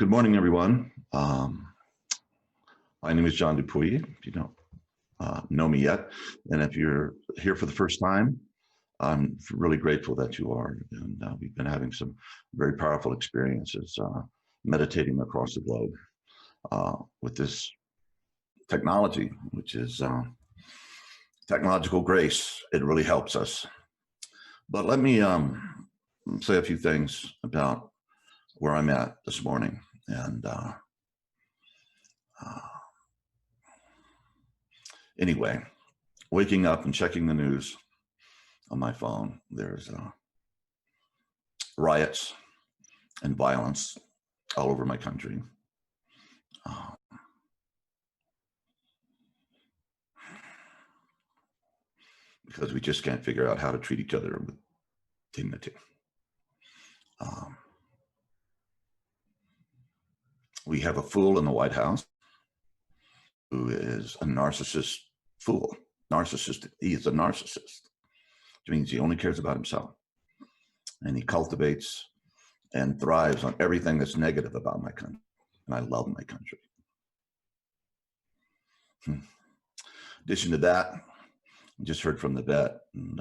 Good morning, everyone. My name is John Dupuy, if you don't know me yet. And if you're here for the first time, I'm really grateful that you are. And we've been having some very powerful experiences meditating across the globe with this technology, which is technological grace. It really helps us. But let me say a few things about where I'm at this morning. And anyway, waking up and checking the news on my phone, there's riots and violence all over my country. Because we just can't figure out how to treat each other with dignity. We have a fool in the White House who is a narcissist fool. He is a narcissist, which means he only cares about himself. And he cultivates and thrives on everything that's negative about my country. And I love my country. In addition to that, I just heard from the vet, and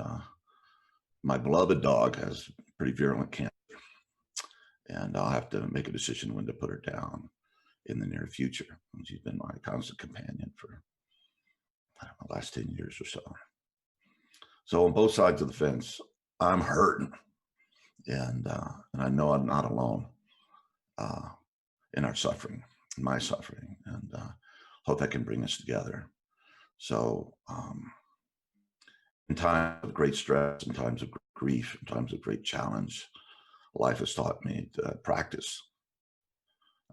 my beloved dog has pretty virulent cancer. And I'll have to make a decision when to put her down in the near future. And she's been my constant companion for, I don't know, the last 10 years or so. So on both sides of the fence, I'm hurting. And I know I'm not alone in our suffering, in my suffering, and hope that can bring us together. So in times of great stress, in times of grief, in times of great challenge, life has taught me that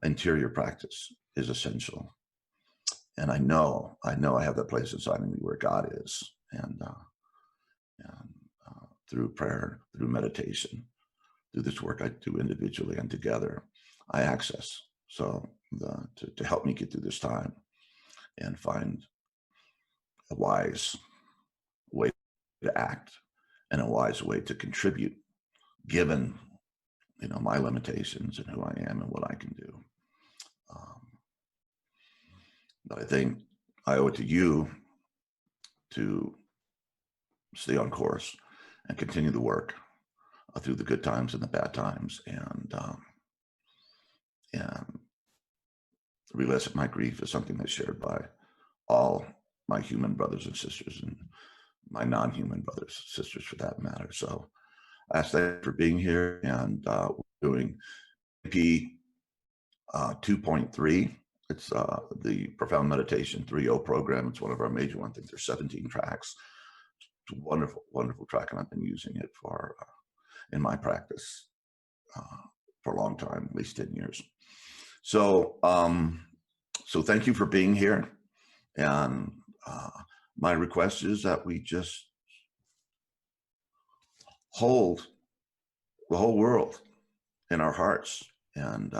interior practice is essential. And I know I have that place inside of me where God is. And through prayer, through meditation, through this work I do individually and together, I access. So to help me get through this time and find a wise way to act and a wise way to contribute, given my limitations and who I am and what I can do. But I think I owe it to you to stay on course and continue the work through the good times and the bad times, and realize that my grief is something that's shared by all my human brothers and sisters, and my non-human brothers and sisters for that matter. So I ask that for being here, and we're doing P 2.3. It's the Profound Meditation 3.0 program. It's one of our major ones. I think there's 17 tracks. It's a wonderful, wonderful track, and I've been using it for in my practice for a long time, at least 10 years. So, so thank you for being here. And my request is that we just hold the whole world in our hearts, and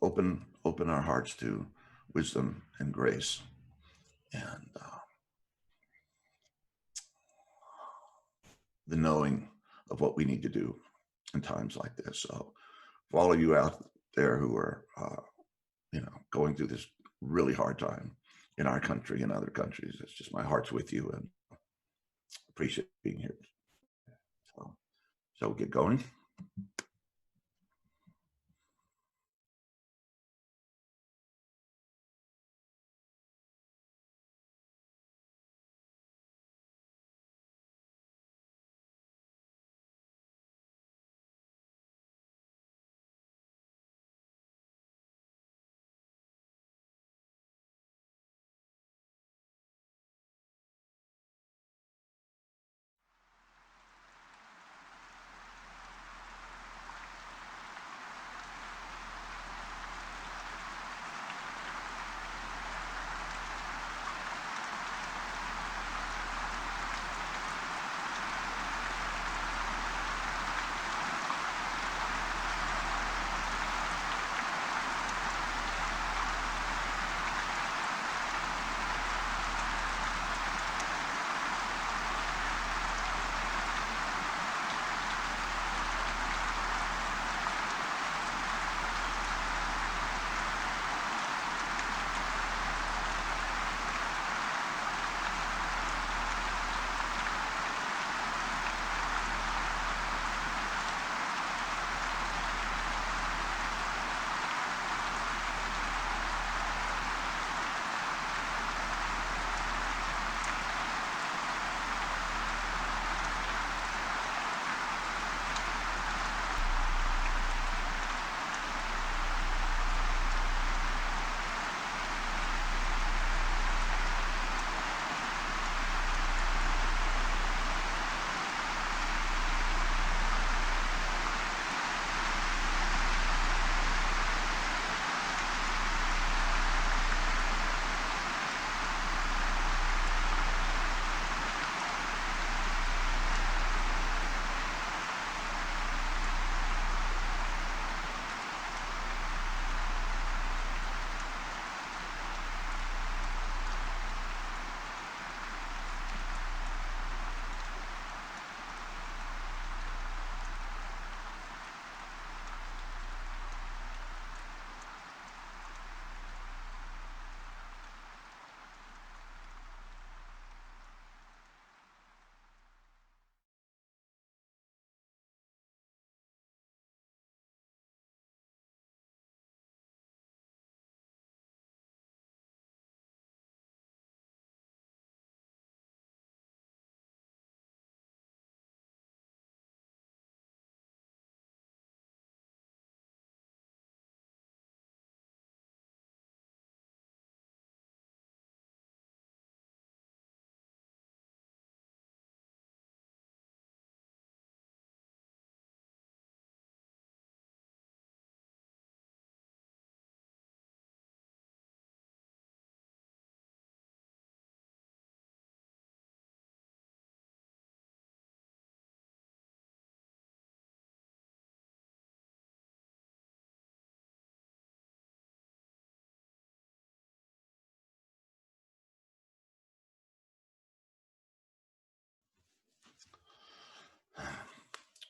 open our hearts to wisdom and grace, and the knowing of what we need to do in times like this. So for all of you out there who are going through this really hard time in our country and other countries, it's just my heart's with you, and appreciate being here. So we'll get going.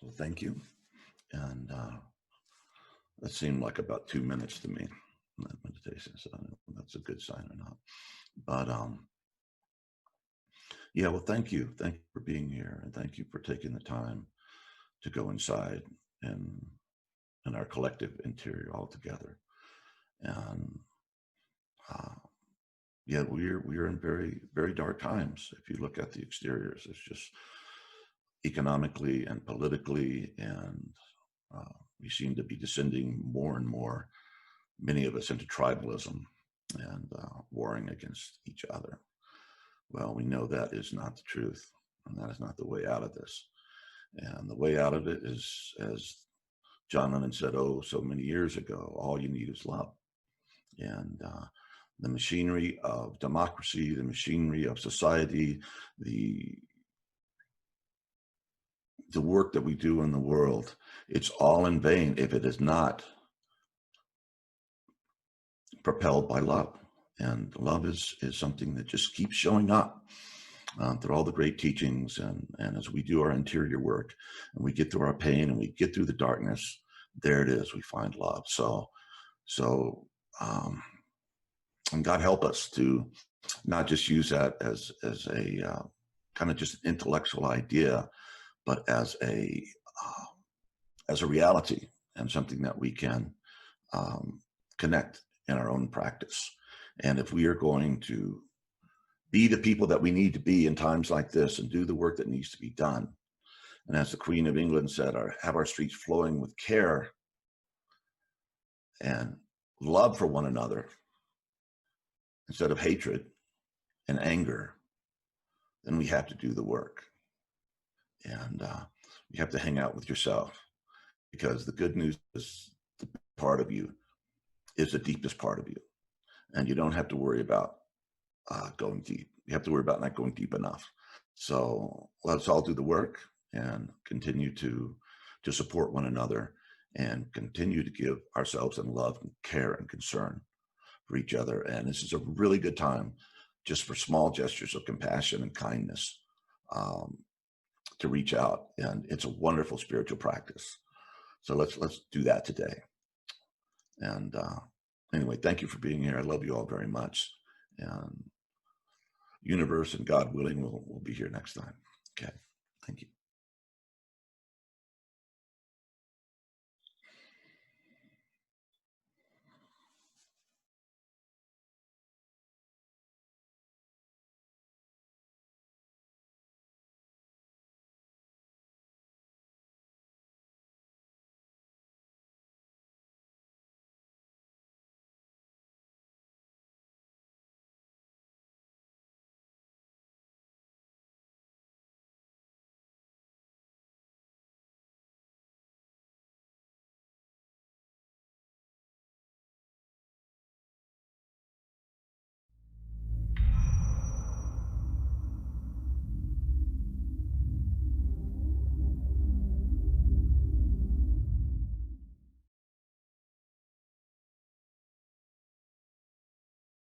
So thank you. And that seemed like about 2 minutes to me, that meditation. So I don't know if that's a good sign or not. But yeah, well, thank you. Thank you for being here. And thank you for taking the time to go inside and in our collective interior all together. And uh, yeah, we're in very, very dark times. If you look at the exteriors, it's just economically and politically, and we seem to be descending more and more, many of us, into tribalism and warring against each other. Well, we know that is not the truth, and that is not the way out of this. And the way out of it is, as John Lennon said, oh, so many years ago, all you need is love. And the machinery of democracy, the machinery of society, the work that we do in the world, it's all in vain if it is not propelled by love. And love is something that just keeps showing up through all the great teachings. And as we do our interior work and we get through our pain and we get through the darkness, there it is, we find love. So and God help us to not just use that as a kind of just intellectual idea, but as a reality and something that we can connect in our own practice. And if we are going to be the people that we need to be in times like this and do the work that needs to be done, and as the Queen of England said, have our streets flowing with care and love for one another instead of hatred and anger, then we have to do the work. And you have to hang out with yourself, because the good news is the part of you is the deepest part of you. And you don't have to worry about going deep. You have to worry about not going deep enough. So let's all do the work and continue to support one another and continue to give ourselves in love and care and concern for each other. And this is a really good time just for small gestures of compassion and kindness to reach out. And it's a wonderful spiritual practice. So let's do that today. And anyway, thank you for being here. I love you all very much. And universe and God willing, we'll be here next time. Okay. Thank you.